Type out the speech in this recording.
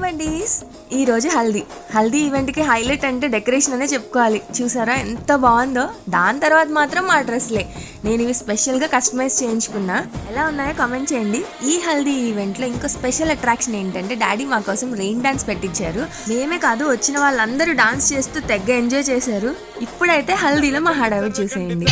Buddies, ఈరోజు హల్దీ ఈవెంట్కి highlight అంటే డెకరేషన్ అనే చెప్పుకోవాలి. చూసారా ఎంత బాగుందో. దాని తర్వాత మాత్రం మా డ్రెస్లే. నేను ఇవి స్పెషల్గా కస్టమైజ్ చేయించుకున్నా. ఎలా ఉన్నాయో కామెంట్ చేయండి. ఈ హల్దీ ఈవెంట్లో ఇంకో స్పెషల్ అట్రాక్షన్ ఏంటంటే డాడీ మా కోసం రెయిన్ డాన్స్ పెట్టించారు. మేమే కాదు, వచ్చిన వాళ్ళందరూ డాన్స్ చేస్తూ తెగ ఎంజాయ్ చేశారు. ఇప్పుడైతే హల్దీలో మా హడావిడి చూసేయండి.